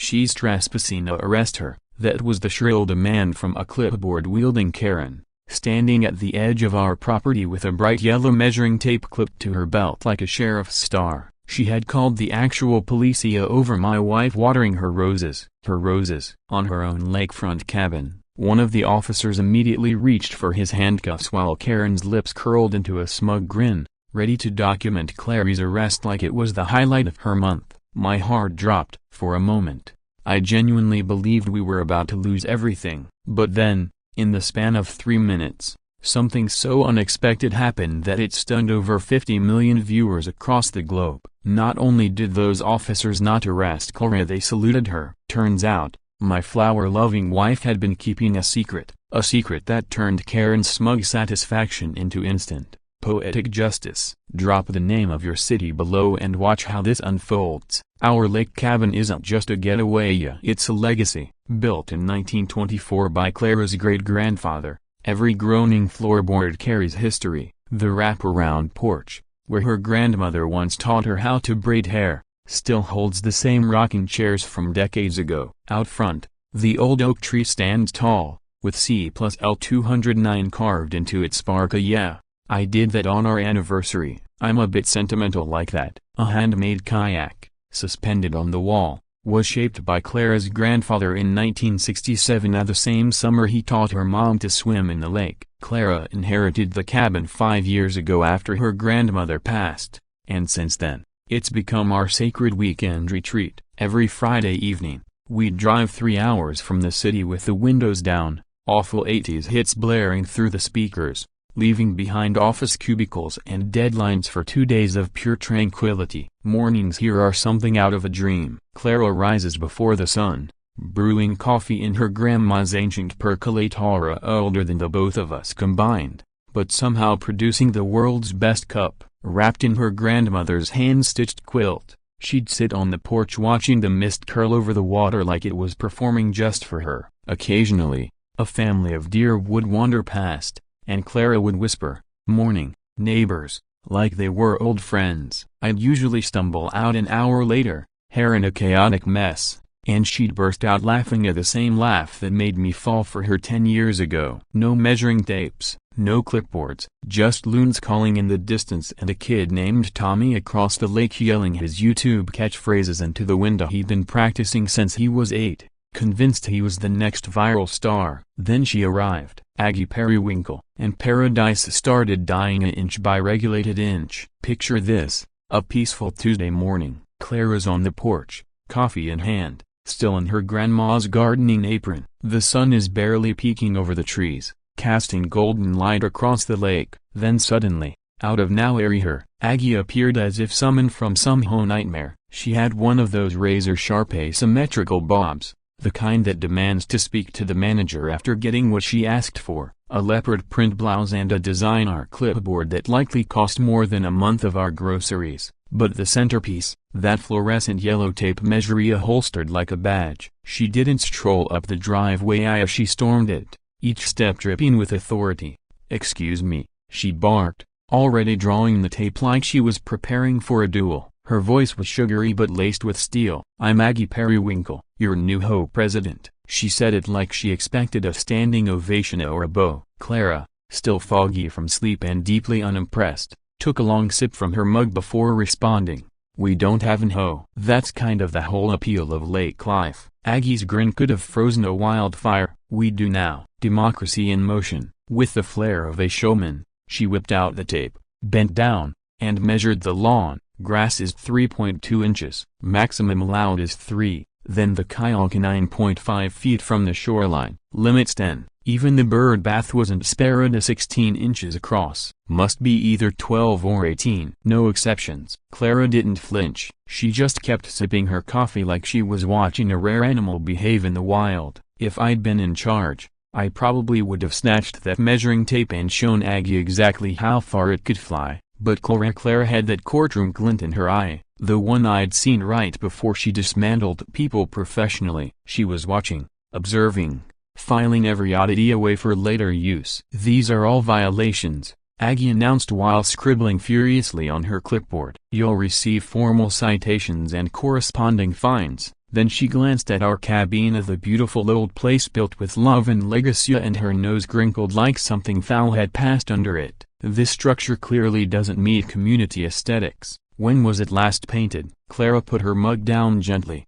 "She's trespassing, arrest her." That was the shrill demand from a clipboard-wielding Karen, standing at the edge of our property with a bright yellow measuring tape clipped to her belt like a sheriff's star. She had called the actual policia over my wife watering her roses on her own lakefront cabin. One of the officers immediately reached for his handcuffs while Karen's lips curled into a smug grin, ready to document Clary's arrest like it was the highlight of her month. My heart dropped. For a moment, I genuinely believed we were about to lose everything. But then, in the span of 3 minutes, something so unexpected happened that it stunned over 50 million viewers across the globe. Not only did those officers not arrest Clara, they saluted her. Turns out, my flower-loving wife had been keeping a secret that turned Karen's smug satisfaction into instant, poetic justice. Drop the name of your city below and watch how this unfolds. Our lake cabin isn't just a getaway, it's a legacy. Built in 1924 by Clara's great-grandfather, every groaning floorboard carries history. The wraparound porch, where her grandmother once taught her how to braid hair, still holds the same rocking chairs from decades ago. Out front, the old oak tree stands tall, with C+L 209 carved into its bark. Yeah, I did that on our anniversary. I'm a bit sentimental like that. A handmade kayak, suspended on the wall, was shaped by Clara's grandfather in 1967. The same summer he taught her mom to swim in the lake. Clara inherited the cabin 5 years ago after her grandmother passed, and since then, it's become our sacred weekend retreat. Every Friday evening, we'd drive 3 hours from the city with the windows down, awful 80s hits blaring through the speakers, leaving behind office cubicles and deadlines for 2 days of pure tranquility. Mornings here are something out of a dream. Clara rises before the sun, brewing coffee in her grandma's ancient percolator, older than the both of us combined, but somehow producing the world's best cup. Wrapped in her grandmother's hand-stitched quilt, she'd sit on the porch watching the mist curl over the water like it was performing just for her. Occasionally, a family of deer would wander past, and Clara would whisper, "Morning, neighbors," like they were old friends. I'd usually stumble out an hour later, hair in a chaotic mess, and she'd burst out laughing at the same laugh that made me fall for her 10 years ago. No measuring tapes, no clipboards, just loons calling in the distance and a kid named Tommy across the lake yelling his YouTube catchphrases into the window he'd been practicing since he was 8, convinced he was the next viral star. Then she arrived, Aggie Periwinkle, and paradise started dying inch by regulated inch. Picture this, a peaceful Tuesday morning. Clara's on the porch, coffee in hand, still in her grandma's gardening apron. The sun is barely peeking over the trees, casting golden light across the lake. Then suddenly, out of nowhere, Aggie appeared as if summoned from some HOA nightmare. She had one of those razor-sharp asymmetrical bobs, the kind that demands to speak to the manager after getting what she asked for, a leopard print blouse and a designer clipboard that likely cost more than a month of our groceries. But the centerpiece, that fluorescent yellow tape measure holstered like a badge. She didn't stroll up the driveway, she stormed it, each step dripping with authority. "Excuse me," she barked, already drawing the tape like she was preparing for a duel. Her voice was sugary but laced with steel. "I'm Aggie Periwinkle, your new HOA president." She said it like she expected a standing ovation or a bow. Clara, still foggy from sleep and deeply unimpressed, took a long sip from her mug before responding, "We don't have an HOA." That's kind of the whole appeal of lake life. Aggie's grin could have frozen a wildfire. "We do now." Democracy in motion. With the flair of a showman, she whipped out the tape, bent down, and measured the lawn. Grass is 3.2 inches. Maximum allowed is 3. Then the kayak 9.5 feet from the shoreline. Limits 10. Even the bird bath wasn't spared at 16 inches across. Must be either 12 or 18. No exceptions. Clara didn't flinch. She just kept sipping her coffee like she was watching a rare animal behave in the wild. If I'd been in charge, I probably would have snatched that measuring tape and shown Aggie exactly how far it could fly. But Clara had that courtroom glint in her eye, the one I'd seen right before she dismantled people professionally. She was watching, observing, filing every oddity away for later use. "These are all violations," Aggie announced while scribbling furiously on her clipboard. "You'll receive formal citations and corresponding fines." Then she glanced at our cabin of the beautiful old place built with love and legacy, and her nose crinkled like something foul had passed under it. This structure clearly doesn't meet community aesthetics. When was it last painted? Clara put her mug down gently.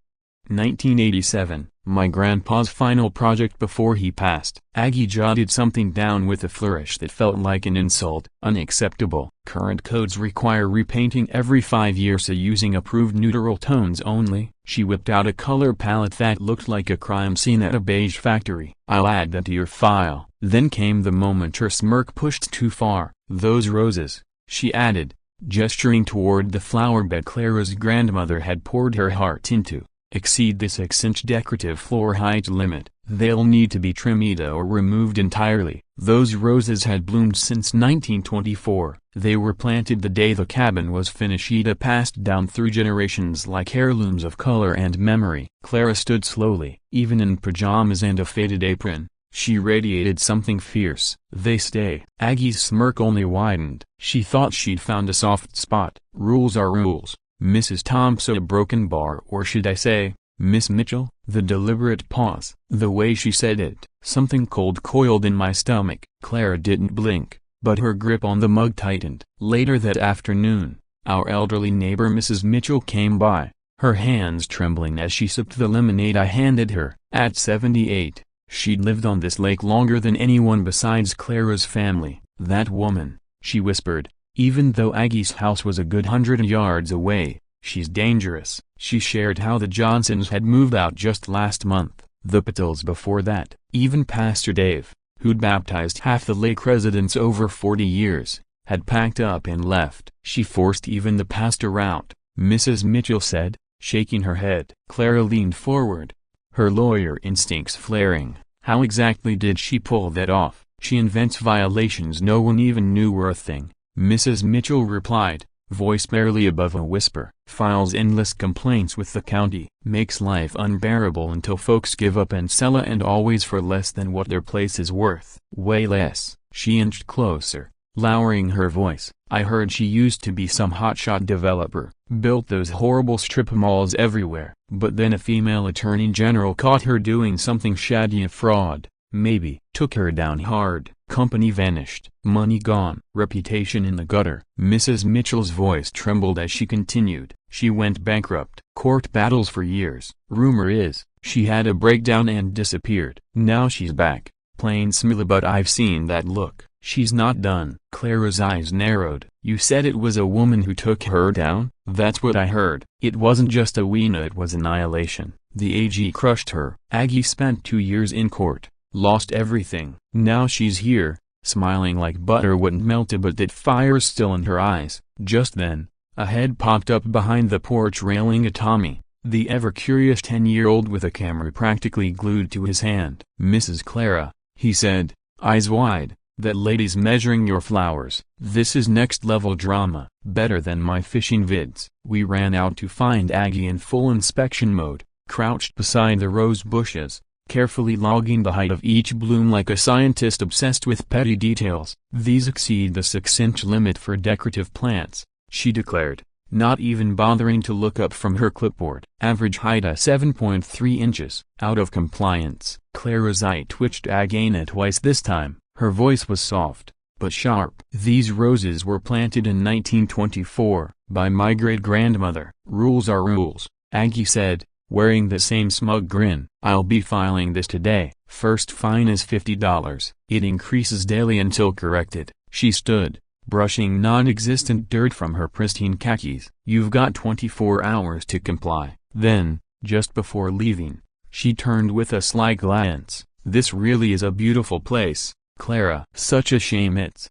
1987, my grandpa's final project before he passed. Aggie jotted something down with a flourish that felt like an insult. Unacceptable. Current codes require repainting every 5 years, so using approved neutral tones only. She whipped out a color palette that looked like a crime scene at a beige factory. I'll add that to your file. Then came the moment her smirk pushed too far. Those roses, she added, gesturing toward the flower bed Clara's grandmother had poured her heart into, exceed the 6-inch decorative floor height limit. They'll need to be trimmed or removed entirely. Those roses had bloomed since 1924. They were planted the day the cabin was finished, passed down through generations like heirlooms of color and memory. Clara stood slowly. Even in pajamas and a faded apron, she radiated something fierce. They stay. Aggie's smirk only widened. She thought she'd found a soft spot. Rules are rules, Mrs. Thompson. A broken bar, or should I say, Miss Mitchell? The deliberate pause, the way she said it, something cold coiled in my stomach. Clara didn't blink, but her grip on the mug tightened. Later that afternoon, our elderly neighbor Mrs. Mitchell came by, her hands trembling as she sipped the lemonade I handed her. At 78, she'd lived on this lake longer than anyone besides Clara's family. That woman, she whispered, even though Aggie's house was a good 100 yards away, she's dangerous. She shared how the Johnsons had moved out just last month, the Patels before that. Even Pastor Dave, who'd baptized half the lake residents over 40 years, had packed up and left. She forced even the pastor out, Mrs. Mitchell said, shaking her head. Clara leaned forward, her lawyer instincts flaring. How exactly did she pull that off? She invents violations no one even knew were a thing, Mrs. Mitchell replied, voice barely above a whisper. Files endless complaints with the county. Makes life unbearable until folks give up and sell it, and always for less than what their place is worth. Way less. She inched closer, lowering her voice. I heard she used to be some hotshot developer, built those horrible strip malls everywhere. But then a female attorney general caught her doing something shady, a fraud, maybe. Took her down hard. Company vanished. Money gone. Reputation in the gutter. Mrs. Mitchell's voice trembled as she continued. She went bankrupt. Court battles for years. Rumor is, she had a breakdown and disappeared. Now she's back. Plain smile, but I've seen that look. She's not done. Clara's eyes narrowed. You said it was a woman who took her down? That's what I heard. It wasn't just a weena, it was annihilation. The AG crushed her. Aggie spent 2 years in court. Lost everything. Now she's here, smiling like butter wouldn't melt, but that fire's still in her eyes. Just then, a head popped up behind the porch railing at Tommy, the ever-curious 10-year-old with a camera practically glued to his hand. Mrs. Clara, he said, eyes wide, that lady's measuring your flowers. This is next-level drama, better than my fishing vids. We ran out to find Aggie in full inspection mode, crouched beside the rose bushes, carefully logging the height of each bloom like a scientist obsessed with petty details. These exceed the 6-inch limit for decorative plants, she declared, not even bothering to look up from her clipboard. Average height at 7.3 inches. Out of compliance. Clara's eye twitched again twice this time. Her voice was soft, but sharp. These roses were planted in 1924, by my great-grandmother. Rules are rules, Aggie said, wearing the same smug grin. I'll be filing this today. First fine is $50. It increases daily until corrected. She stood, brushing non-existent dirt from her pristine khakis. You've got 24 hours to comply. Then, just before leaving, she turned with a sly glance. This really is a beautiful place, Clara. Such a shame it's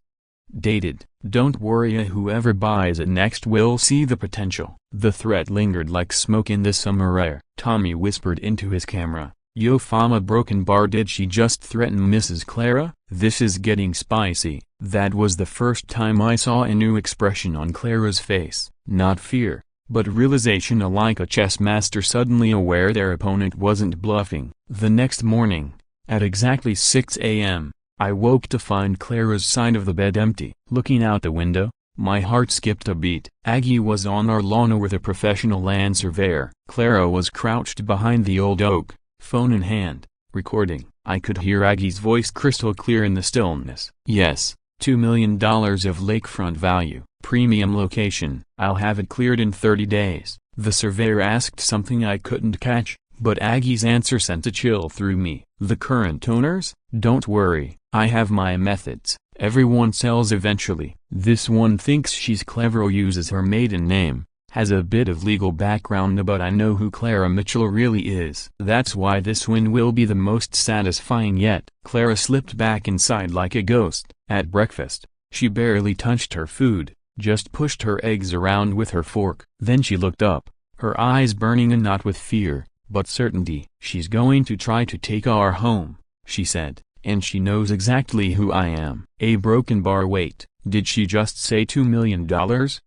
dated. Don't worry, whoever buys it next will see the potential. The threat lingered like smoke in the summer air. Tommy whispered into his camera, Yo fama broken bar, did she just threaten Mrs. Clara? This is getting spicy. That was the first time I saw a new expression on Clara's face. Not fear, but realization, like a chess master suddenly aware their opponent wasn't bluffing. The next morning, at exactly 6 a.m., I woke to find Clara's side of the bed empty. Looking out the window, My heart skipped a beat. Aggie was on our lawn with a professional land surveyor. Clara was crouched behind the old oak, phone in hand, recording. I could hear Aggie's voice crystal clear in the stillness. Yes, $2 million of lakefront value, premium location. I'll have it cleared in 30 days. The surveyor asked something I couldn't catch, but Aggie's answer sent a chill through me. The current owners? Don't worry, I have my methods. Everyone sells eventually. This one thinks she's clever or uses her maiden name, has a bit of legal background, but I know who Clara Mitchell really is. That's why this win will be the most satisfying yet. Clara slipped back inside like a ghost. At breakfast, she barely touched her food, just pushed her eggs around with her fork. Then she looked up, her eyes burning and not with fear, but certainty. She's going to try to take our home, she said. And she knows exactly who I am. A broken bar. Wait, did she just say $2 million?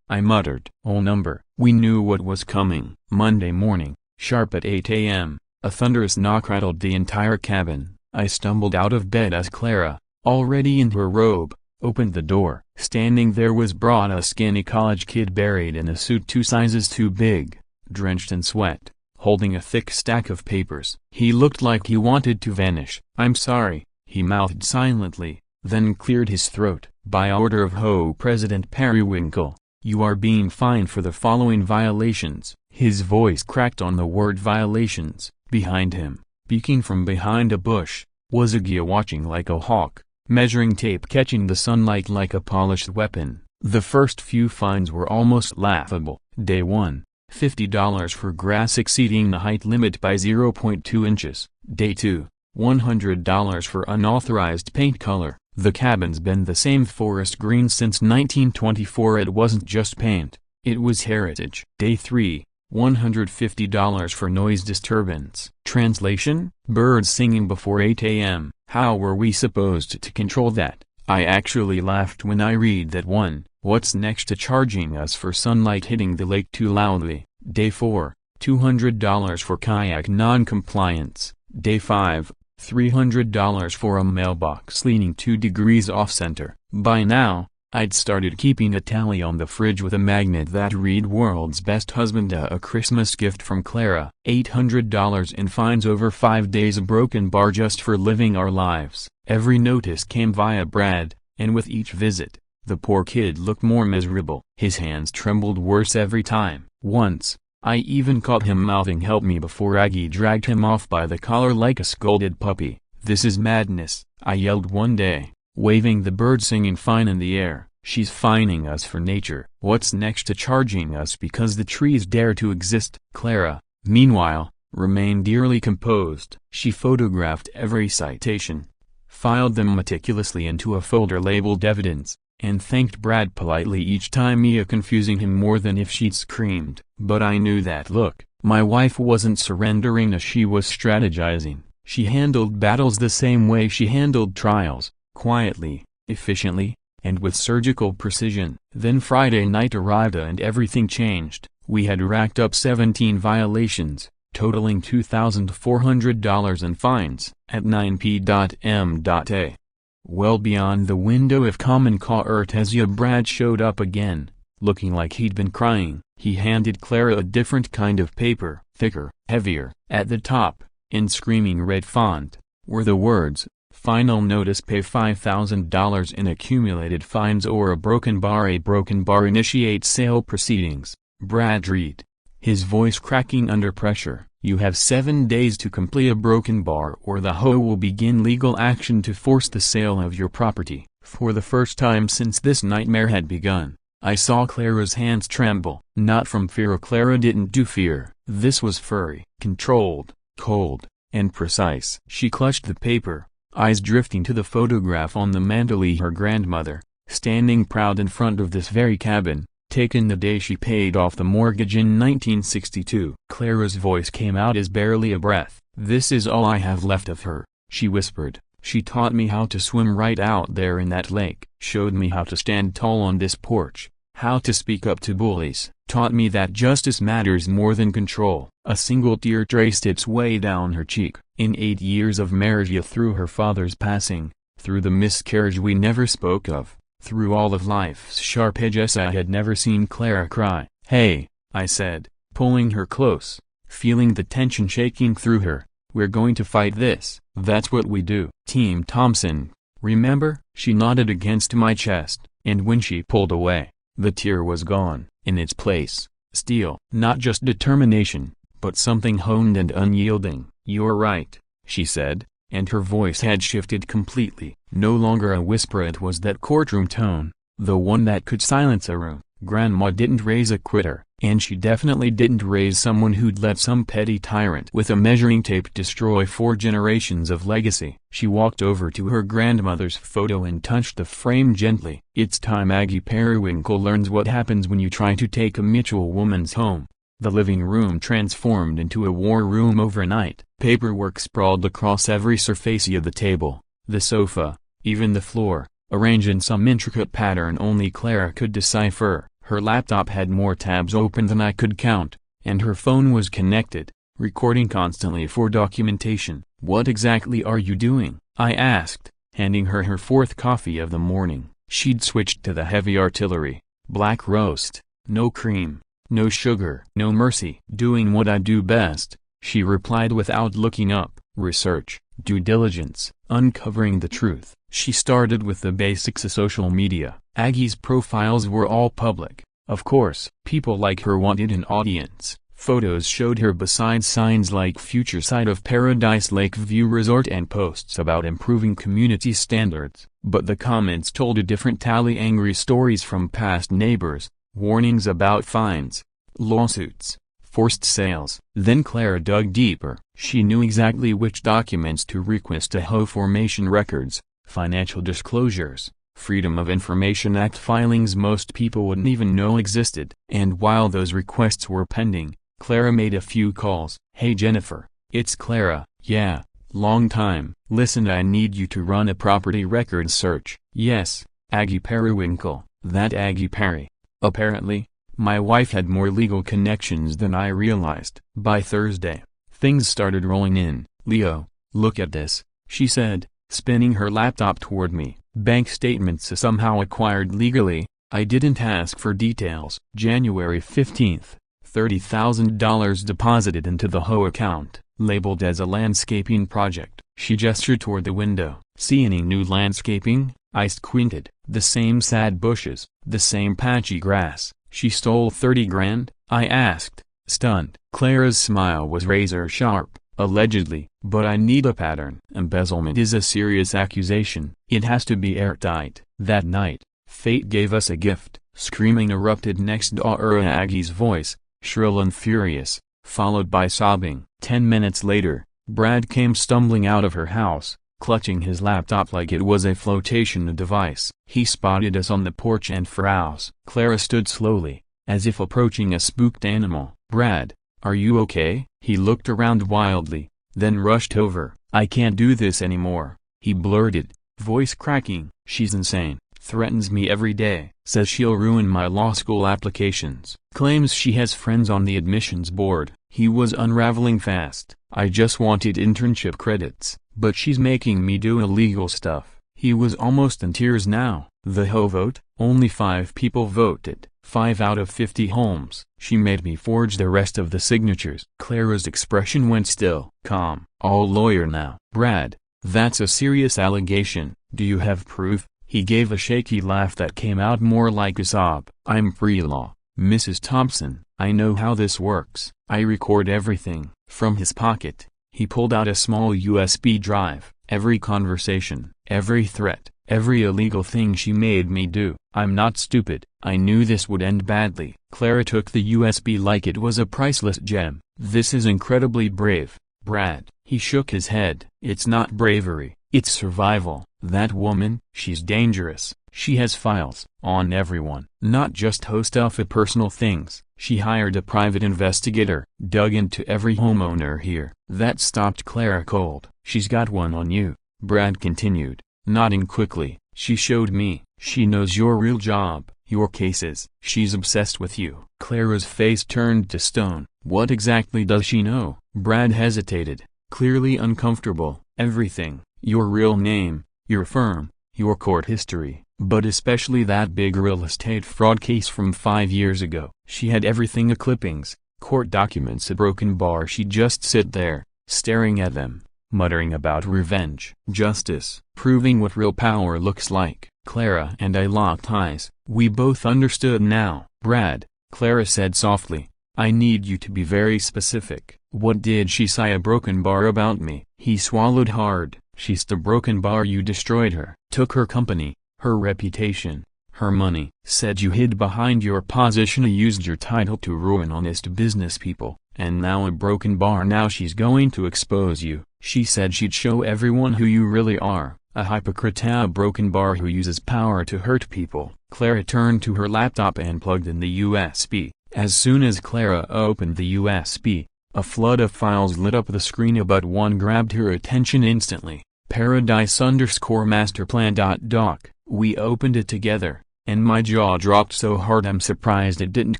I muttered. Oh number. We knew what was coming. Monday morning, sharp at 8 a.m., a thunderous knock rattled the entire cabin. I stumbled out of bed as Clara, already in her robe, opened the door. Standing there was brought a skinny college kid buried in a suit 2 sizes too big, drenched in sweat, holding a thick stack of papers. He looked like he wanted to vanish. I'm sorry, he mouthed silently, then cleared his throat. By order of HOA President Periwinkle, you are being fined for the following violations. His voice cracked on the word violations. Behind him, peeking from behind a bush, was Aggie watching like a hawk, measuring tape catching the sunlight like a polished weapon. The first few fines were almost laughable. Day 1, $50 for grass exceeding the height limit by 0.2 inches. Day 2, $100 for unauthorized paint color. The cabin's been the same forest green since 1924. It wasn't just paint, it was heritage. Day 3, $150 for noise disturbance. Translation? Birds singing before 8 a.m. How were we supposed to control that? I actually laughed when I read that one. What's next to charging us for sunlight hitting the lake too loudly? Day 4, $200 for kayak non-compliance. Day 5, $300 for a mailbox leaning 2 degrees off-center. By now, I'd started keeping a tally on the fridge with a magnet that read World's Best Husband, a Christmas gift from Clara. $800 in fines over 5 days. A broken bar just for living our lives. Every notice came via Brad, and with each visit, the poor kid looked more miserable. His hands trembled worse every time. Once, I even caught him mouthing "help me" before Aggie dragged him off by the collar like a scolded puppy. This is madness, I yelled one day, waving the bird-singing fine in the air. She's fining us for nature. What's next to charging us because the trees dare to exist? Clara, meanwhile, remained eerily composed. She photographed every citation, filed them meticulously into a folder labeled evidence, and thanked Brad politely each time, Mia confusing him more than if she'd screamed. But I knew that look. My wife wasn't surrendering as she was strategizing. She handled battles the same way she handled trials, quietly, efficiently, and with surgical precision. Then Friday night arrived and everything changed. We had racked up 17 violations, totaling $2,400 in fines. At 9 p.m.a. Well beyond the window of common courtesy, Brad showed up again, looking like he'd been crying. He handed Clara a different kind of paper, thicker, heavier. At the top, in screaming red font, were the words, "Final notice, pay $5,000 in accumulated fines or a broken bar. A broken bar initiates sale proceedings." Brad read, his voice cracking under pressure. You have 7 days to complete a broken bar or the HOA will begin legal action to force the sale of your property. For the first time since this nightmare had begun, I saw Clara's hands tremble. Not from fear. Clara didn't do fear. This was furry, controlled, cold, and precise. She clutched the paper, eyes drifting to the photograph on the mantel. Her grandmother, standing proud in front of this very cabin, taken the day she paid off the mortgage in 1962. Clara's voice came out as barely a breath. This is all I have left of her, she whispered. She taught me how to swim right out there in that lake, showed me how to stand tall on this porch, how to speak up to bullies, taught me that justice matters more than control. A single tear traced its way down her cheek. In 8 years of marriage, through her father's passing, through the miscarriage we never spoke of, Through all of life's sharp edges I had never seen Clara cry. "Hey," I said, pulling her close, feeling the tension shaking through her. "We're going to fight this. That's what we do. Team Thompson. Remember?" She nodded against my chest, and when she pulled away, the tear was gone. In its place, steel. Not just determination, but something honed and unyielding. "You're right," she said, and her voice had shifted completely. No longer a whisper, it was that courtroom tone, the one that could silence a room. Grandma didn't raise a quitter, and she definitely didn't raise someone who'd let some petty tyrant with a measuring tape destroy 4 generations of legacy. She walked over to her grandmother's photo and touched the frame gently. "It's time Aggie Periwinkle learns what happens when you try to take a mutual woman's home." The living room transformed into a war room overnight. Paperwork sprawled across every surface of the table, the sofa, even the floor, arranged in some intricate pattern only Clara could decipher. Her laptop had more tabs open than I could count, and her phone was connected, recording constantly for documentation. "What exactly are you doing?" I asked, handing her her 4th coffee of the morning. She'd switched to the heavy artillery, black roast, no cream, no sugar, no mercy. "Doing what I do best," she replied without looking up. "Research, due diligence, uncovering the truth." She started with the basics of social media. Aggie's profiles were all public. Of course, people like her wanted an audience. Photos showed her beside signs like future site of Paradise Lakeview Resort and posts about improving community standards. But the comments told a different tally. Angry stories from past neighbors, warnings about fines, lawsuits, forced sales. Then Clara dug deeper. She knew exactly which documents to request: HOA formation records, financial disclosures, Freedom of Information Act filings most people wouldn't even know existed. And while those requests were pending, Clara made a few calls. "Hey Jennifer, it's Clara." "Yeah, long time. Listen, I need you to run a property records search." "Yes, Aggie Periwinkle, that Aggie Perry." Apparently, my wife had more legal connections than I realized. By Thursday, things started rolling in. "Leo, look at this," she said, spinning her laptop toward me. "Bank statements somehow acquired legally. I didn't ask for details. January 15th, $30,000 deposited into the HOA account, labeled as a landscaping project." She gestured toward the window. "See any new landscaping?" I squinted. "The same sad bushes, the same patchy grass." "She stole 30 grand?" I asked, stunned. Clara's smile was razor sharp. "Allegedly, but I need a pattern. Embezzlement is a serious accusation. It has to be airtight." That night, fate gave us a gift. Screaming erupted next door. Aggie's voice, shrill and furious, followed by sobbing. 10 minutes later, Brad came stumbling out of her house, clutching his laptop like it was a flotation device. He spotted us on the porch and froze. Clara stood slowly, as if approaching a spooked animal. "Brad, are you okay?" He looked around wildly, then rushed over. "I can't do this anymore," he blurted, voice cracking. "She's insane. Threatens me every day. Says she'll ruin my law school applications. Claims she has friends on the admissions board." He was unraveling fast. "I just wanted internship credits, but she's making me do illegal stuff." He was almost in tears now. "The HOA vote? Only 5 people voted. 5 out of 50 homes. She made me forge the rest of the signatures." Clara's expression went still. "Calm. All lawyer now." "Brad, that's a serious allegation. Do you have proof?" He gave a shaky laugh that came out more like a sob. "I'm pre-law, Mrs. Thompson. I know how this works. I record everything." From his pocket, he pulled out a small USB drive. "Every conversation, every threat, every illegal thing she made me do." "I'm not stupid. I knew this would end badly." Clara took the USB like it was a priceless gem. "This is incredibly brave, Brad." He shook his head. "It's not bravery, it's survival. That woman, she's dangerous. She has files on everyone, not just HOA stuff, personal things. She hired a private investigator, dug into every homeowner here." That stopped Clara cold. "She's got one on you," Brad continued, nodding quickly. "She showed me. She knows your real job, your cases. She's obsessed with you." Clara's face turned to stone. "What exactly does she know?" Brad hesitated, clearly uncomfortable. "Everything. Your real name, your firm, your court history, but especially that big real estate fraud case from 5 years ago. She had everything: clippings, court documents, a broken bar. She'd just sit there, staring at them, muttering about revenge, justice, proving what real power looks like. Clara and I locked eyes. We both understood now. "Brad," Clara said softly, "I need you to be very specific." "What did she say?" "A broken bar about me." He swallowed hard. "She's the broken bar. You destroyed her, took her company, her reputation, her money. Said you hid behind your position, used your title to ruin honest business people, and now a broken bar. Now she's going to expose you. She said she'd show everyone who you really are, a hypocrite, a broken bar who uses power to hurt people." Clara turned to her laptop and plugged in the USB. As soon as Clara opened the USB, a flood of files lit up the screen, but one grabbed her attention instantly. Paradise_masterplan.doc. We opened it together, and my jaw dropped so hard I'm surprised it didn't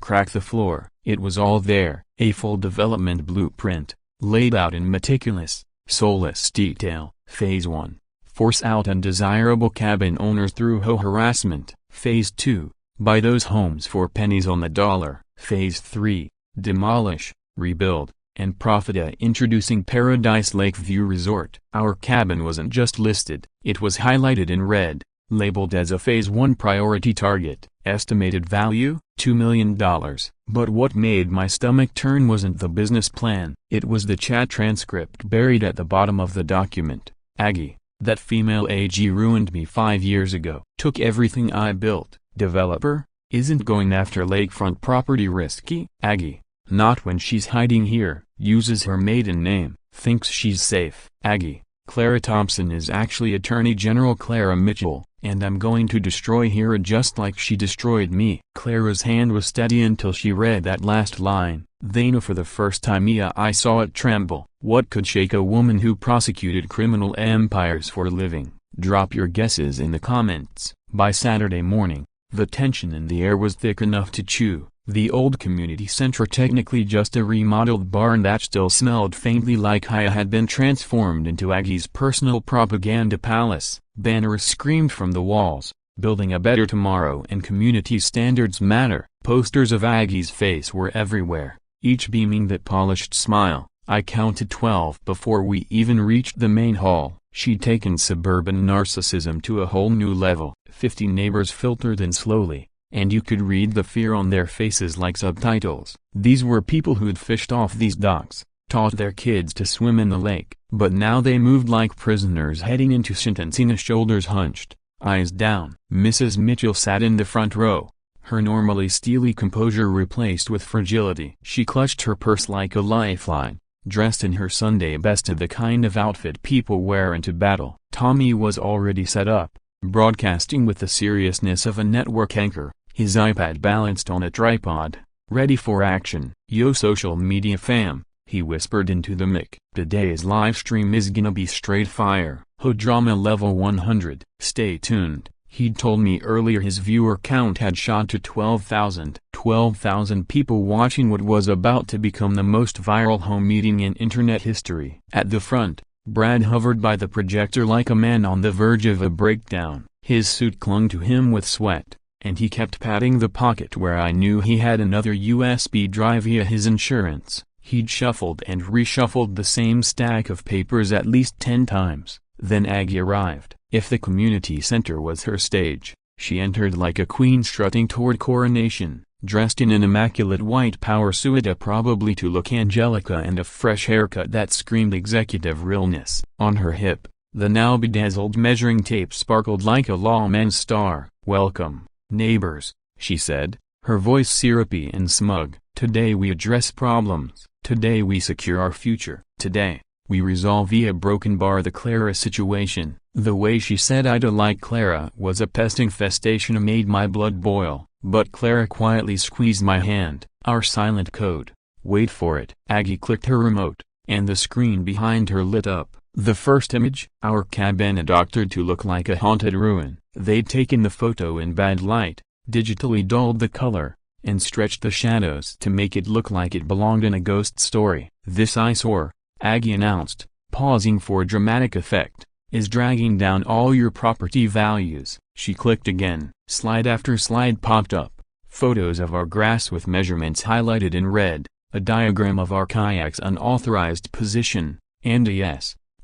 crack the floor. It was all there, a full development blueprint, laid out in meticulous, soulless detail. Phase 1. Force out undesirable cabin owners through HOA harassment. Phase 2. Buy those homes for pennies on the dollar. Phase 3. Demolish, rebuild, and profit. Introducing Paradise Lakeview Resort. Our cabin wasn't just listed, it was highlighted in red, labeled as a Phase 1 priority target. Estimated value, $2 million. But what made my stomach turn wasn't the business plan, it was the chat transcript buried at the bottom of the document. "Aggie, that female AG ruined me 5 years ago. Took everything I built. Developer, isn't going after lakefront property risky? Aggie, not when she's hiding here. Uses her maiden name, thinks she's safe. Aggie, Clara Thompson is actually Attorney General Clara Mitchell, and I'm going to destroy her just like she destroyed me." Clara's hand was steady until she read that last line. Then for the first time I saw it tremble. What could shake a woman who prosecuted criminal empires for a living? Drop your guesses in the comments. By Saturday morning, the tension in the air was thick enough to chew. The old community center, technically just a remodeled barn that still smelled faintly like Haya, had been transformed into Aggie's personal propaganda palace. Banners screamed from the walls, "Building a better tomorrow" and "Community standards matter." Posters of Aggie's face were everywhere, each beaming that polished smile. I counted 12 before we even reached the main hall. She'd taken suburban narcissism to a whole new level. 50 neighbors filtered in slowly, and you could read the fear on their faces like subtitles. These were people who'd fished off these docks, taught their kids to swim in the lake, but now they moved like prisoners heading into sentencing, shoulders hunched, eyes down. Mrs. Mitchell sat in the front row, her normally steely composure replaced with fragility. She clutched her purse like a lifeline, dressed in her Sunday best, the kind of outfit people wear into battle. Tommy was already set up, broadcasting with the seriousness of a network anchor, his iPad balanced on a tripod, ready for action. "Yo social media fam," he whispered into the mic. "Today's live stream is gonna be straight fire. HOA drama level 100. Stay tuned." He'd told me earlier his viewer count had shot to 12,000. 12,000 people watching what was about to become the most viral home meeting in internet history. At the front, Brad hovered by the projector like a man on the verge of a breakdown. His suit clung to him with sweat, and he kept patting the pocket where I knew he had another USB drive via his insurance. He'd shuffled and reshuffled the same stack of papers at least 10 times. Then Aggie arrived. If the community center was her stage, she entered like a queen strutting toward coronation, dressed in an immaculate white power suit, probably to look angelica, and a fresh haircut that screamed executive realness. On her hip, the now bedazzled measuring tape sparkled like a lawman's star. "Welcome, neighbors," she said, her voice syrupy and smug. "Today we address problems. Today we secure our future. Today, we resolve via broken bar the Clara situation." The way she said "I'd like Clara" was a pest infestation, made my blood boil. But Clara quietly squeezed my hand. "Our silent code. Wait for it." Aggie clicked her remote, and the screen behind her lit up. The first image, our cabin doctored to look like a haunted ruin. They'd taken the photo in bad light, digitally dulled the color, and stretched the shadows to make it look like it belonged in a ghost story. "This eyesore," Aggie announced, pausing for dramatic effect, is dragging down all your property values. She clicked again. Slide after slide popped up. Photos of our grass with measurements highlighted in red, a diagram of our kayak's unauthorized position, and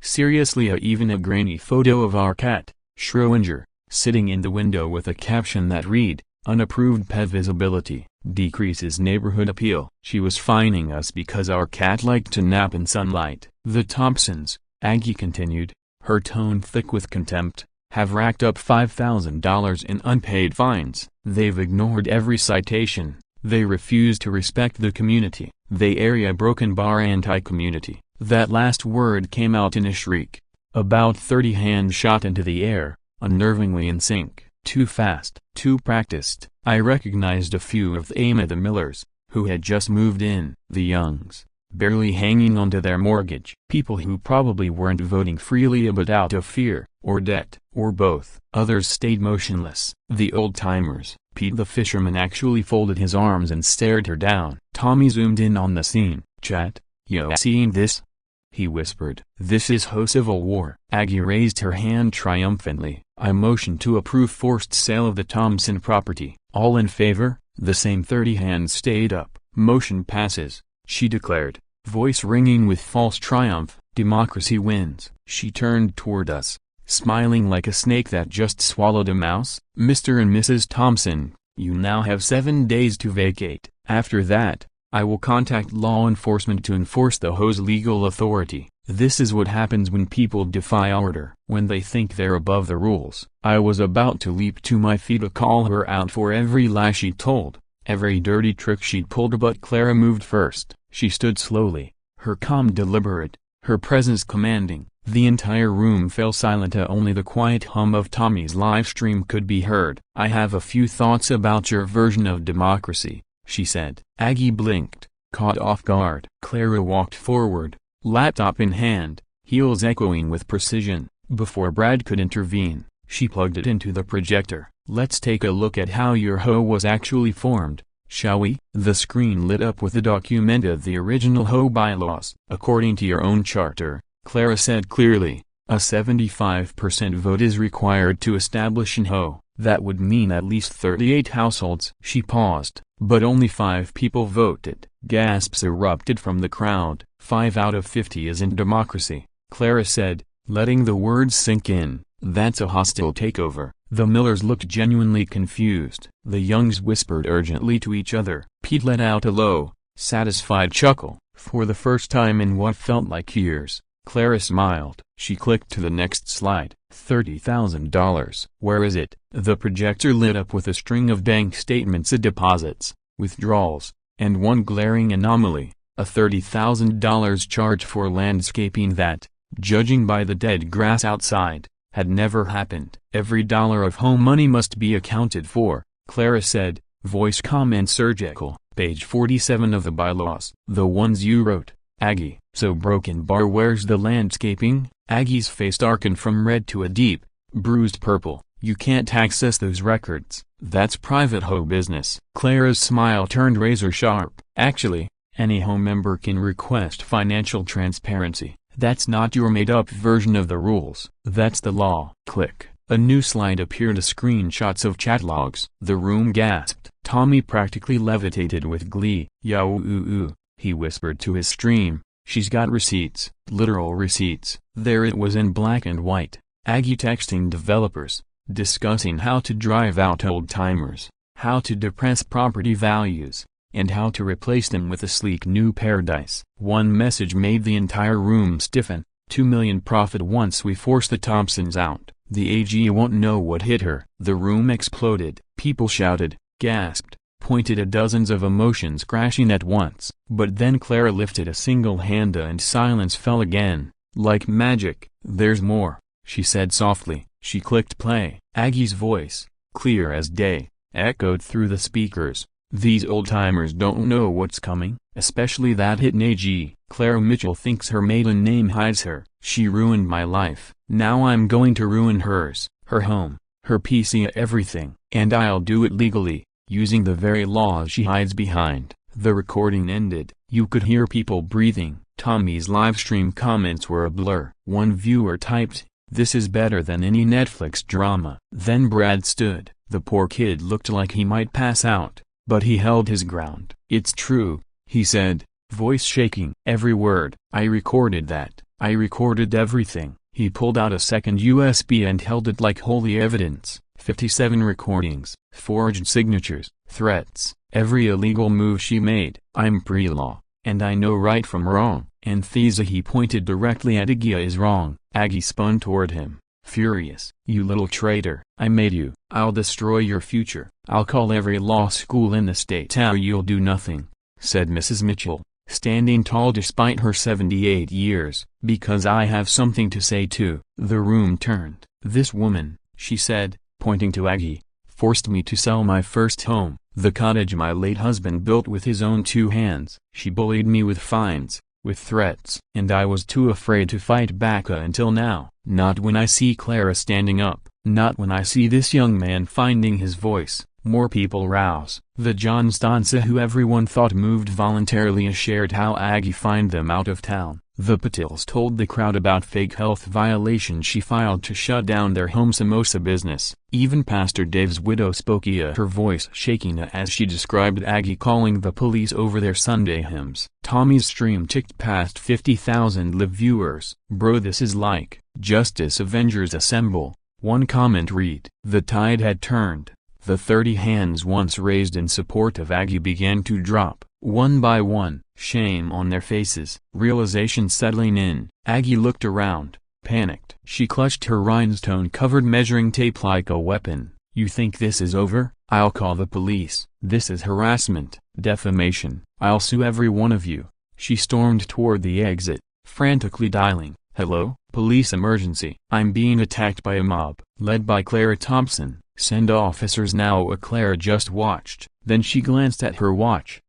seriously even a grainy photo of our cat, Schrodinger, sitting in the window with a caption that read, "Unapproved pet visibility, decreases neighborhood appeal." She was fining us because our cat liked to nap in sunlight. The Thompsons, Aggie continued, her tone thick with contempt, have racked up $5,000 in unpaid fines. They've ignored every citation. They refuse to respect the community. They area broken bar anti-community. That last word came out in a shriek. About 30 hands shot into the air, unnervingly in sync. Too fast, too practiced. I recognized a few of the Millers, who had just moved in. The Youngs, barely hanging onto their mortgage. People who probably weren't voting freely but out of fear, or debt, or both. Others stayed motionless. The old-timers. Pete the fisherman actually folded his arms and stared her down. Tommy zoomed in on the scene. "Chat, yo, seeing this?" he whispered. "This is HOA Civil War." Aggie raised her hand triumphantly. I motioned to approve forced sale of the Thompson property. "All in favor?" The same 30 hands stayed up. "Motion passes," she declared, voice ringing with false triumph. "Democracy wins." She turned toward us, smiling like a snake that just swallowed a mouse. "Mr. and Mrs. Thompson, you now have 7 days to vacate. After that, I will contact law enforcement to enforce the HOA's legal authority." This is what happens when people defy order, when they think they're above the rules. I was about to leap to my feet to call her out for every lie she told, every dirty trick she'd pulled, but Clara moved first. She stood slowly, her calm deliberate, her presence commanding. The entire room fell silent. Only the quiet hum of Tommy's live stream could be heard. "I have a few thoughts about your version of democracy," she said. Aggie blinked, caught off guard. Clara walked forward, laptop in hand, heels echoing with precision. Before Brad could intervene, she plugged it into the projector. "Let's take a look at how your HOA was actually formed, shall we?" The screen lit up with a document of the original HOA bylaws. "According to your own charter," Clara said clearly, "a 75% vote is required to establish an HOA. That would mean at least 38 households." She paused, but only 5 people voted. Gasps erupted from the crowd. 5 out of 50 isn't democracy, Clara said, letting the words sink in. "That's a hostile takeover." The Millers looked genuinely confused. The Youngs whispered urgently to each other. Pete let out a low, satisfied chuckle. For the first time in what felt like years, Clara smiled. She clicked to the next slide. $30,000. "Where is it?" The projector lit up with a string of bank statements of deposits, withdrawals, and one glaring anomaly, a $30,000 charge for landscaping that, judging by the dead grass outside, had never happened. "Every dollar of home money must be accounted for," Clara said, voice calm and surgical. "Page 47 of the bylaws." "The ones you wrote, Aggie." "So broken bar, where's the landscaping?" Aggie's face darkened from red to a deep, bruised purple. "You can't access those records. That's private HOA business." Clara's smile turned razor sharp. "Actually, any HOA member can request financial transparency. That's not your made-up version of the rules. That's the law." Click. A new slide appeared, screenshots of chat logs. The room gasped. Tommy practically levitated with glee. "Yow, he whispered to his stream. "She's got receipts." Literal receipts. There it was in black and white. Aggie texting developers, discussing how to drive out old-timers, how to depress property values, and how to replace them with a sleek new paradise. One message made the entire room stiffen. $2 million profit once we force the Thompsons out. The AG won't know what hit her. The room exploded. People shouted, gasped, pointed at dozens of emotions crashing at once. But then Clara lifted a single hand and silence fell again. Like magic. "There's more," she said softly. She clicked play. Aggie's voice, clear as day, echoed through the speakers. "These old-timers don't know what's coming, especially that hidden AG. Clara Mitchell thinks her maiden name hides her. She ruined my life. Now I'm going to ruin hers, her home, her PC, everything. And I'll do it legally, using the very laws she hides behind." The recording ended. You could hear people breathing. Tommy's livestream comments were a blur. One viewer typed, This is better than any Netflix drama. Then Brad stood. The poor kid looked like he might pass out, but he held his ground. "It's true," he said, voice shaking. "Every word. I recorded that. I recorded everything." He pulled out a second USB and held it like holy evidence. 57 recordings, forged signatures, threats, every illegal move she made. "I'm pre-law, and I know right from wrong. And Thesa," he pointed directly at Aggie, "is wrong." Aggie spun toward him, furious. "You little traitor, I made you. I'll destroy your future. I'll call every law school in the state." "You'll do nothing," said Mrs. Mitchell, standing tall despite her 78 years, "because I have something to say too." The room turned. "This woman," she said, pointing to Aggie, "forced me to sell my first home, the cottage my late husband built with his own 2 hands. She bullied me with fines, with threats. And I was too afraid to fight back until now. Not when I see Clara standing up, not when I see this young man finding his voice." More people rouse. The John Stanza who everyone thought moved voluntarily shared how Aggie fined them out of town. The Patils told the crowd about fake health violations she filed to shut down their home samosa business. Even Pastor Dave's widow spoke, her voice shaking as she described Aggie calling the police over their Sunday hymns. Tommy's stream ticked past 50,000 live viewers. "Bro, this is like Justice Avengers Assemble." One comment read. The tide had turned. The 30 hands once raised in support of Aggie began to drop, one by one, shame on their faces, realization settling in. Aggie looked around, panicked. She clutched her rhinestone-covered measuring tape like a weapon. "You think this is over? I'll call the police. This is harassment, defamation. I'll sue every one of you." She stormed toward the exit, frantically dialing, "Hello? Police emergency. I'm being attacked by a mob, led by Clara Thompson. Send officers now." Clara just watched. Then she glanced at her watch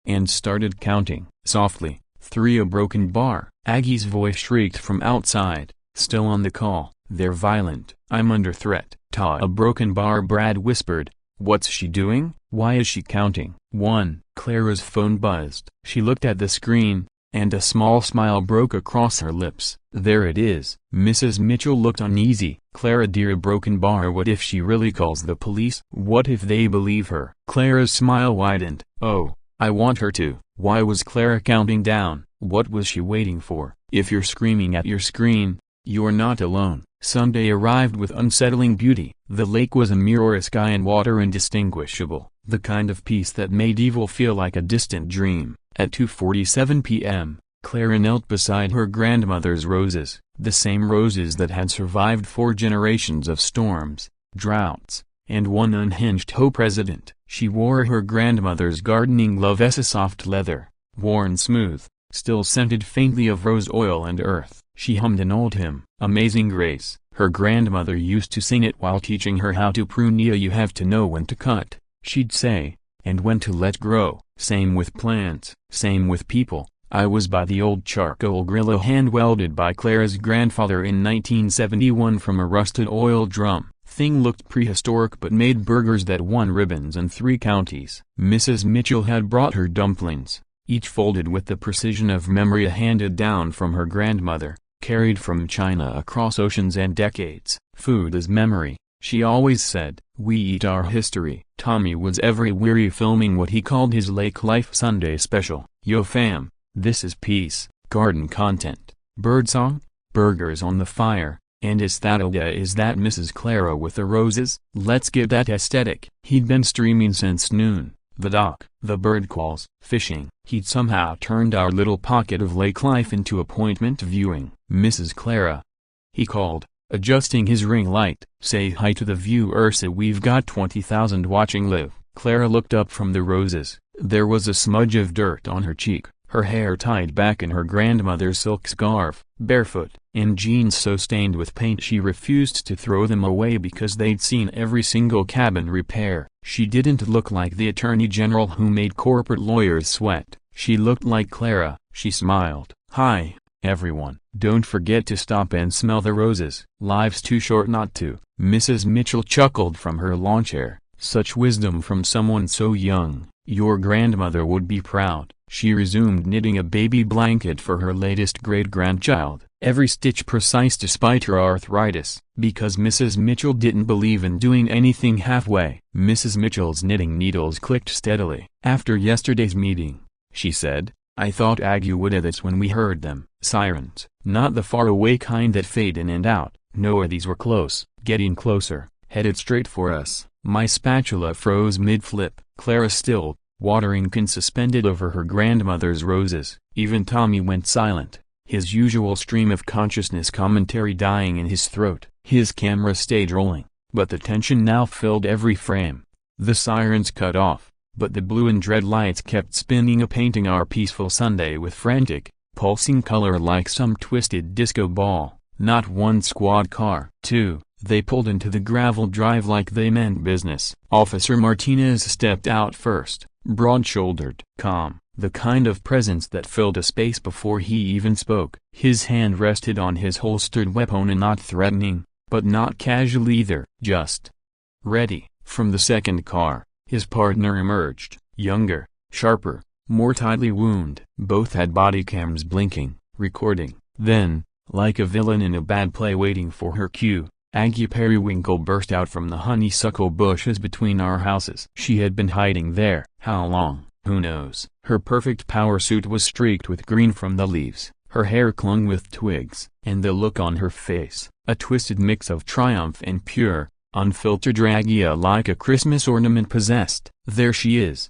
and started counting. Softly, 3. A broken bar. Aggie's voice shrieked from outside. "Still on the call. They're violent. I'm under threat." A broken bar," Brad whispered. "What's she doing? Why is she counting?" 1. Clara's phone buzzed. She looked at the screen, and a small smile broke across her lips. "There it is." Mrs. Mitchell looked uneasy. "Clara dear, a broken bar. What if she really calls the police? What if they believe her?" Clara's smile widened. "Oh, I want her to." Why was Clara counting down? What was she waiting for? If you're screaming at your screen, you're not alone. Sunday arrived with unsettling beauty. The lake was a mirror, sky and water indistinguishable, the kind of peace that made evil feel like a distant dream. At 2:47 p.m., Clara knelt beside her grandmother's roses, the same roses that had survived 4 generations of storms, droughts, and one unhinged HOA president. She wore her grandmother's gardening glove, soft leather, worn smooth, still scented faintly of rose oil and earth. She hummed an old hymn, Amazing Grace. Her grandmother used to sing it while teaching her how to prune. "You have to know when to cut," she'd say, "and when to let grow." Same with plants, same with people. I was by the old charcoal grill hand-welded by Clara's grandfather in 1971 from a rusted oil drum. Thing looked prehistoric but made burgers that won ribbons in 3 counties. Mrs. Mitchell had brought her dumplings, each folded with the precision of memory handed down from her grandmother, carried from China across oceans and decades. "Food is memory," she always said. "We eat our history." Tommy was every weary filming what he called his Lake Life Sunday special. "Yo fam, this is peace, garden content, birdsong, burgers on the fire, and is that Mrs. Clara with the roses? Let's get that aesthetic." He'd been streaming since noon. The dock, the bird calls, fishing. He'd somehow turned our little pocket of lake life into appointment viewing. "Mrs. Clara," he called, adjusting his ring light, "say hi to the viewers. We've got 20,000 watching live." Clara looked up from the roses. There was a smudge of dirt on her cheek, her hair tied back in her grandmother's silk scarf, barefoot, in jeans so stained with paint she refused to throw them away because they'd seen every single cabin repair. She didn't look like the attorney general who made corporate lawyers sweat. She looked like Clara. She smiled. "Hi, everyone. Don't forget to stop and smell the roses. Life's too short not to." Mrs. Mitchell chuckled from her lawn chair. "Such wisdom from someone so young. Your grandmother would be proud." She resumed knitting a baby blanket for her latest great-grandchild. every stitch precise despite her arthritis, because Mrs. Mitchell didn't believe in doing anything halfway. Mrs. Mitchell's knitting needles clicked steadily. "After yesterday's meeting," she said, "I thought Aggie would have this when we heard them. Sirens. Not the faraway kind that fade in and out. No, these were close, getting closer, headed straight for us." My spatula froze mid-flip. Clara stilled, watering can suspended over her grandmother's roses. Even Tommy went silent, his usual stream of consciousness commentary dying in his throat. His camera stayed rolling, but the tension now filled every frame. The sirens cut off, but the blue and red lights kept spinning, painting our peaceful Sunday with frantic, pulsing color like some twisted disco ball. Not one squad car. Two, they pulled into the gravel drive like they meant business. Officer Martinez stepped out first, broad-shouldered, calm, the kind of presence that filled a space before he even spoke. His hand rested on his holstered weapon, and not threatening, but not casual either, just ready. From the second car, his partner emerged, younger, sharper, more tightly wound. Both had body cams blinking, recording. Then, like a villain in a bad play waiting for her cue, Aggie Periwinkle burst out from the honeysuckle bushes between our houses. She had been hiding there. How long? Who knows? Her perfect power suit was streaked with green from the leaves, her hair clung with twigs, and the look on her face, a twisted mix of triumph and pure, unfiltered ragia like a Christmas ornament possessed. "There she is!"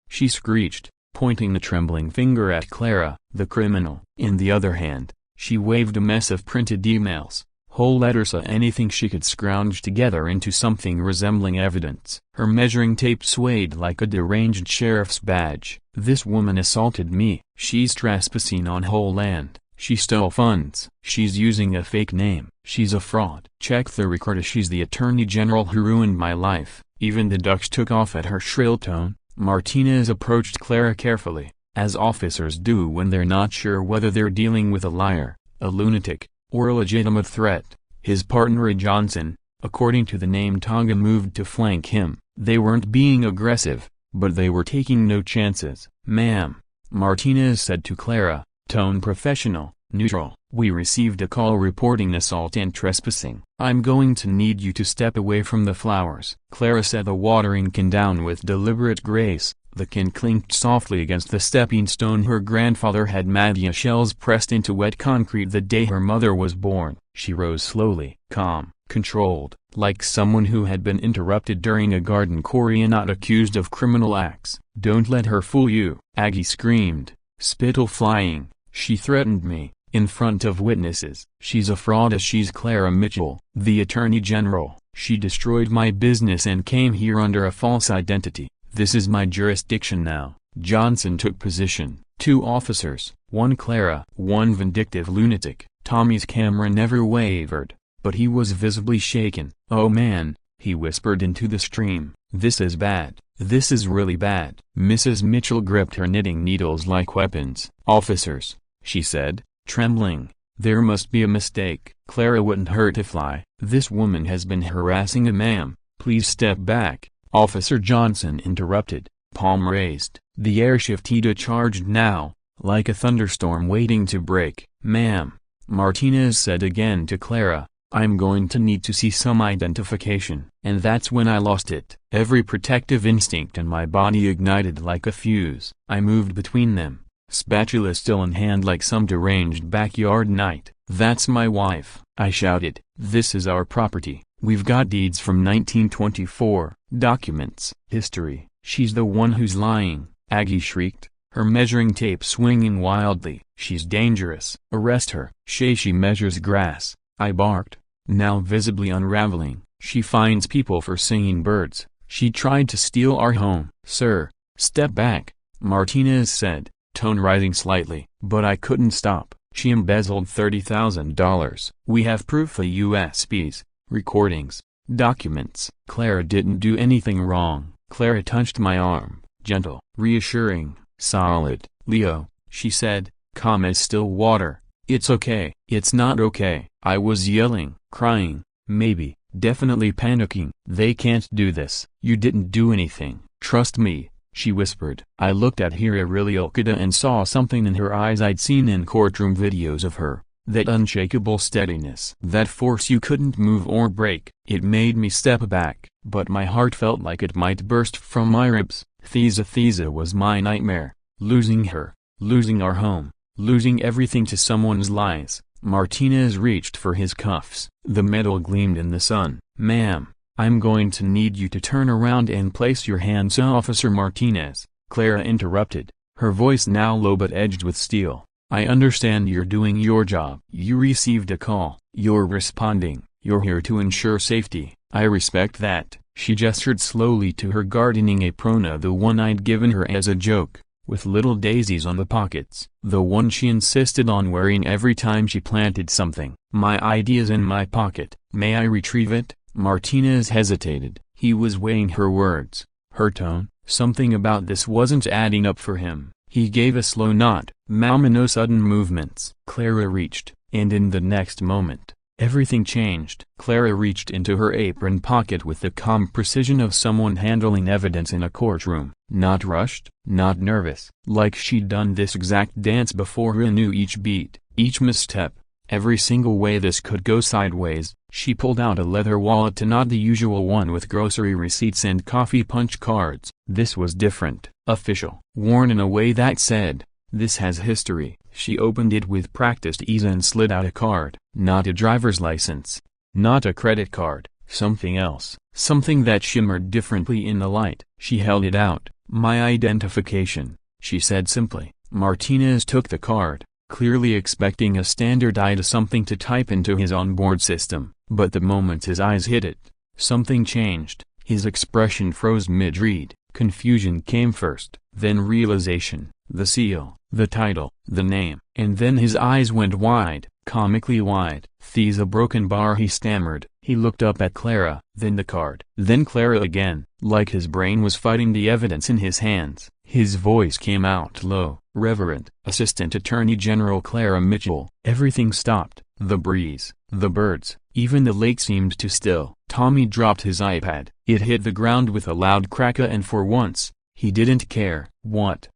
she screeched, pointing the trembling finger at Clara, the criminal. In the other hand, she waved a mess of printed emails, whole letters, anything she could scrounge together into something resembling evidence. Her measuring tape swayed like a deranged sheriff's badge. "This woman assaulted me. She's trespassing on whole land. She stole funds. She's using a fake name. She's a fraud. Check the recorder. She's the attorney general who ruined my life." Even the ducks took off at her shrill tone. Martinez approached Clara carefully, as officers do when they're not sure whether they're dealing with a liar, a lunatic, or a legitimate threat. His partner Johnson, according to the name Tonga, moved to flank him. They weren't being aggressive, but they were taking no chances. "Ma'am," Martinez said to Clara, tone professional, neutral, "we received a call reporting assault and trespassing. I'm going to need you to step away from the flowers." Clara set the watering can down with deliberate grace. The can clinked softly against the stepping stone. Her grandfather had maggia shells pressed into wet concrete the day her mother was born. She rose slowly, calm, controlled, like someone who had been interrupted during a garden quarry and not accused of criminal acts. "Don't let her fool you," Aggie screamed, spittle flying. "She threatened me, in front of witnesses. She's a fraud. She's Clara Mitchell, the Attorney General. She destroyed my business and came here under a false identity. This is my jurisdiction now." Johnson took position. Two officers, one Clara, one vindictive lunatic. Tommy's camera never wavered, but he was visibly shaken. "Oh man," he whispered into the stream, "this is bad. This is really bad." Mrs. Mitchell gripped her knitting needles like weapons. "Officers," she said, trembling, "there must be a mistake. Clara wouldn't hurt a fly. This woman has been harassing a ma'am. Please step back." Officer Johnson interrupted, palm raised. The airshift he'd charged now, like a thunderstorm waiting to break. "Ma'am," Martinez said again to Clara, "I'm going to need to see some identification." And that's when I lost it. Every protective instinct in my body ignited like a fuse. I moved between them, spatula still in hand like some deranged backyard knight. "That's my wife," I shouted. "This is our property. We've got deeds from 1924, documents, history. She's the one who's lying," Aggie shrieked, her measuring tape swinging wildly. "She's dangerous. Arrest her." She measures grass," I barked, now visibly unraveling. "She finds people for singing birds. She tried to steal our home." "Sir, step back," Martinez said, tone rising slightly. But I couldn't stop. "She embezzled $30,000. We have proof of USBs. Recordings, documents." Clara didn't do anything wrong. Clara touched my arm, gentle, reassuring, solid. "Leo," she said, calm as still water, "it's okay." "It's not okay." I was yelling, crying, maybe, definitely panicking. "They can't do this." "You didn't do anything. Trust me," she whispered. I looked at Hira Okada and saw something in her eyes I'd seen in courtroom videos of her. that unshakable steadiness, that force you couldn't move or break. It made me step back, but my heart felt like it might burst from my ribs. Thesa was my nightmare. Losing her, losing our home, losing everything to someone's lies. Martinez reached for his cuffs. The metal gleamed in the sun. "Ma'am, I'm going to need you to turn around and place your hands." "Officer Martinez," Clara interrupted, her voice now low but edged with steel. "I understand you're doing your job. You received a call. You're responding. You're here to ensure safety. I respect that." She gestured slowly to her gardening apron, the one I'd given her as a joke, with little daisies on the pockets, the one she insisted on wearing every time she planted something. "My ID's in my pocket. May I retrieve it?" Martinez hesitated. He was weighing her words, her tone. Something about this wasn't adding up for him. He gave a slow nod. "Mama, no sudden movements." Clara reached, and in the next moment, everything changed. Clara reached into her apron pocket with the calm precision of someone handling evidence in a courtroom. Not rushed, not nervous, like she'd done this exact dance before. Her knew each beat, each misstep, every single way this could go sideways. She pulled out a leather wallet, not the usual one with grocery receipts and coffee punch cards. This was different, official, worn in a way that said, "This has history." She opened it with practiced ease and slid out a card. Not a driver's license, not a credit card, something else, something that shimmered differently in the light. She held it out. "My identification," she said simply. Martinez took the card, clearly expecting a standard ID, something to type into his onboard system, but the moment his eyes hit it, something changed. His expression froze mid-read. Confusion came first, then realization, the seal, the title, the name, and then his eyes went wide, comically wide. "Thesa broken bar," he stammered. He looked up at Clara, then the card, then Clara again, like his brain was fighting the evidence in his hands. His voice came out low. "Reverend Assistant Attorney General Clara Mitchell." Everything stopped. The breeze, the birds, even the lake seemed to still. Tommy dropped his iPad. It hit the ground with a loud crack, and for once, he didn't care. "What?"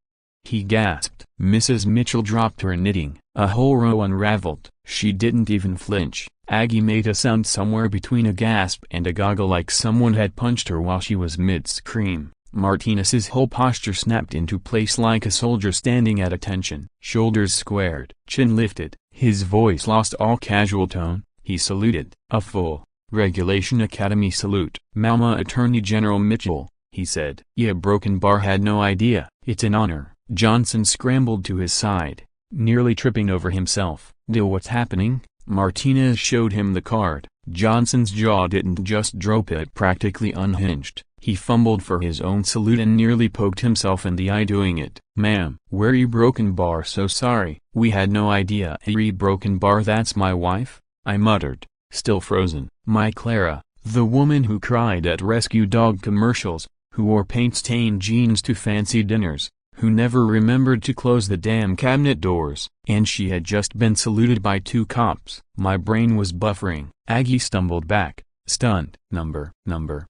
he gasped. Mrs. Mitchell dropped her knitting. A whole row unraveled. She didn't even flinch. Aggie made a sound somewhere between a gasp and a goggle, like someone had punched her while she was mid-scream. Martinez's whole posture snapped into place like a soldier standing at attention. Shoulders squared, chin lifted, his voice lost all casual tone. He saluted. A full, Regulation Academy salute. "Mama Attorney General Mitchell," he said. "Yeah, Broken Bar had no idea." "It's an honor." Johnson scrambled to his side, nearly tripping over himself. "Dill, what's happening?" Martinez showed him the card. Johnson's jaw didn't just drop, it practically unhinged. He fumbled for his own salute and nearly poked himself in the eye doing it. "Ma'am, where you Broken Bar? So sorry, we had no idea." Broken Bar, that's my wife?" I muttered, still frozen. "My Clara, the woman who cried at rescue dog commercials, who wore paint-stained jeans to fancy dinners, who never remembered to close the damn cabinet doors, and she had just been saluted by 2 cops." My brain was buffering. Aggie stumbled back, stunned. Number.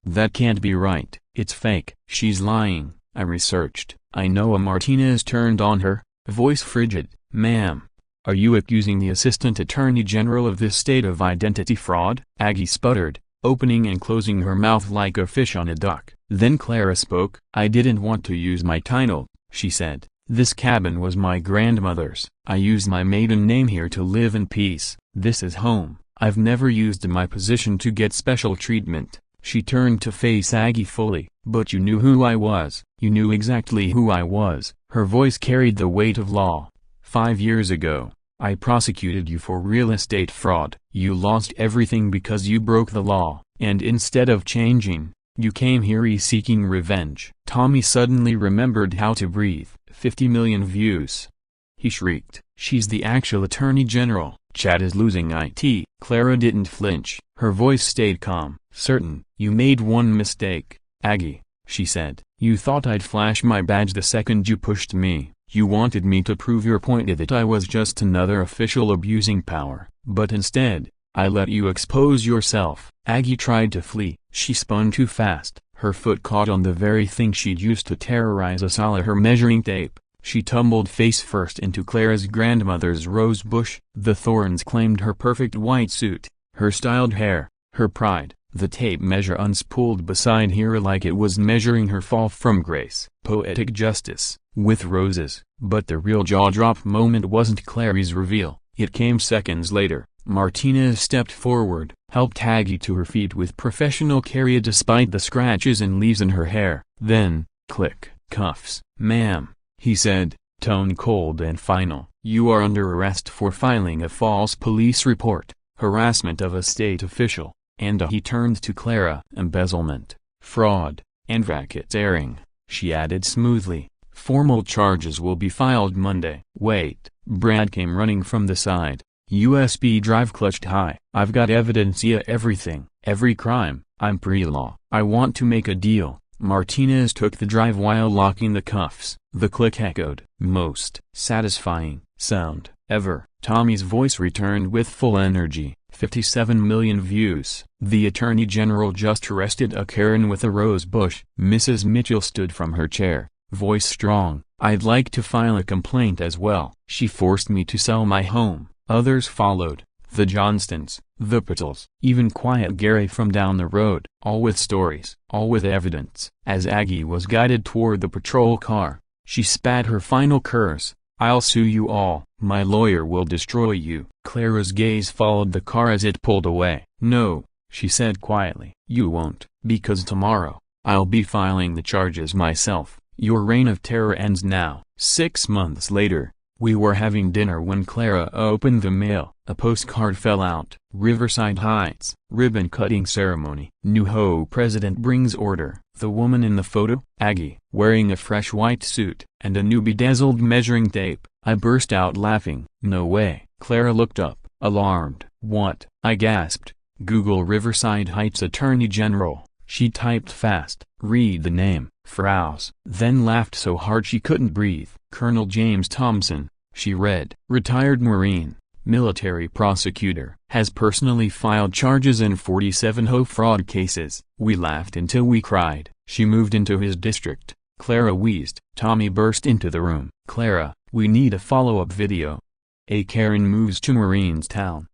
That can't be right. It's fake." "She's lying," I researched. "I know." Martinez turned on her, voice frigid. "Ma'am, are you accusing the Assistant Attorney General of this state of identity fraud?" Aggie sputtered, opening and closing her mouth like a fish on a dock. Then Clara spoke. "I didn't want to use my title," she said. "This cabin was my grandmother's. I used my maiden name here to live in peace. This is home. I've never used my position to get special treatment." She turned to face Aggie fully. "But you knew who I was. You knew exactly who I was." Her voice carried the weight of law. 5 years ago, I prosecuted you for real estate fraud. You lost everything because you broke the law, and instead of changing, you came here seeking revenge." Tommy suddenly remembered how to breathe. 50 million views. He shrieked. "She's the actual Attorney General. Chad is losing IT." Clara didn't flinch. Her voice stayed calm. "Certain. You made one mistake, Aggie," she said. "You thought I'd flash my badge the second you pushed me. You wanted me to prove your point that I was just another official abusing power. But instead, I let you expose yourself." Aggie tried to flee. She spun too fast. Her foot caught on the very thing she'd used to terrorize us, her measuring tape. She tumbled face first into Clara's grandmother's rose bush. The thorns claimed her perfect white suit, her styled hair, her pride. The tape measure unspooled beside her like it was measuring her fall from grace. Poetic justice, with roses. But the real jaw-drop moment wasn't Clary's reveal. It came seconds later. Martinez stepped forward, helped Aggie to her feet with professional care despite the scratches and leaves in her hair. Then, click. "Cuffs, ma'am," he said, tone cold and final. "You are under arrest for filing a false police report, harassment of a state official." And he turned to Clara. "Embezzlement, fraud, and racketeering," she added smoothly. "Formal charges will be filed Monday." "Wait," Brad came running from the side. USB drive clutched high. "I've got evidence, yeah, everything, every crime. I'm pre-law. I want to make a deal." Martinez took the drive while locking the cuffs. The click echoed. "Most satisfying sound ever." Tommy's voice returned with full energy. 57 million views. "The Attorney General just arrested a Karen with a rose bush." Mrs. Mitchell stood from her chair, voice strong. "I'd like to file a complaint as well. She forced me to sell my home." Others followed. The Johnstons, the Patels, even Quiet Gary from down the road. All with stories, all with evidence. As Aggie was guided toward the patrol car, she spat her final curse. "I'll sue you all. My lawyer will destroy you." Clara's gaze followed the car as it pulled away. "No," she said quietly. "You won't, because tomorrow, I'll be filing the charges myself. Your reign of terror ends now." 6 months later, we were having dinner when Clara opened the mail. A postcard fell out. "Riverside Heights, ribbon-cutting ceremony. New HOA president brings order." The woman in the photo, Aggie, wearing a fresh white suit, and a new bedazzled measuring tape. I burst out laughing. "No way." Clara looked up, alarmed. "What?" I gasped. "Google Riverside Heights Attorney General." She typed fast. "Read the name, Frow's." Then laughed so hard she couldn't breathe. "Colonel James Thompson," she read. "Retired Marine, military prosecutor, has personally filed charges in 47 HOA fraud cases." We laughed until we cried. "She moved into his district," Clara wheezed. Tommy burst into the room. "Clara, we need a follow-up video. A Karen moves to Marine's town."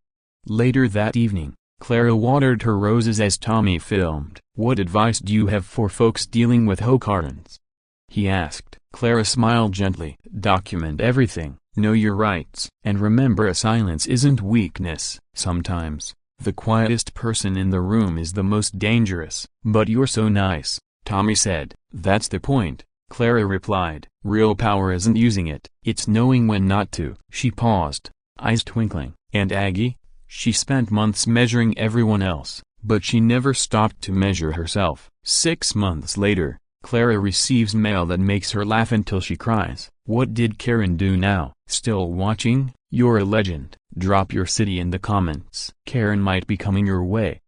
Later that evening, Clara watered her roses as Tommy filmed. "What advice do you have for folks dealing with HOA cardons?" he asked. Clara smiled gently. "Document everything, know your rights, and remember, silence isn't weakness. Sometimes, the quietest person in the room is the most dangerous." "But you're so nice," Tommy said. "That's the point," Clara replied. "Real power isn't using it, it's knowing when not to." She paused, eyes twinkling. "And Aggie? She spent months measuring everyone else, but she never stopped to measure herself." 6 months later, Clara receives mail that makes her laugh until she cries. What did Karen do now? Still watching? You're a legend. Drop your city in the comments. Karen might be coming your way.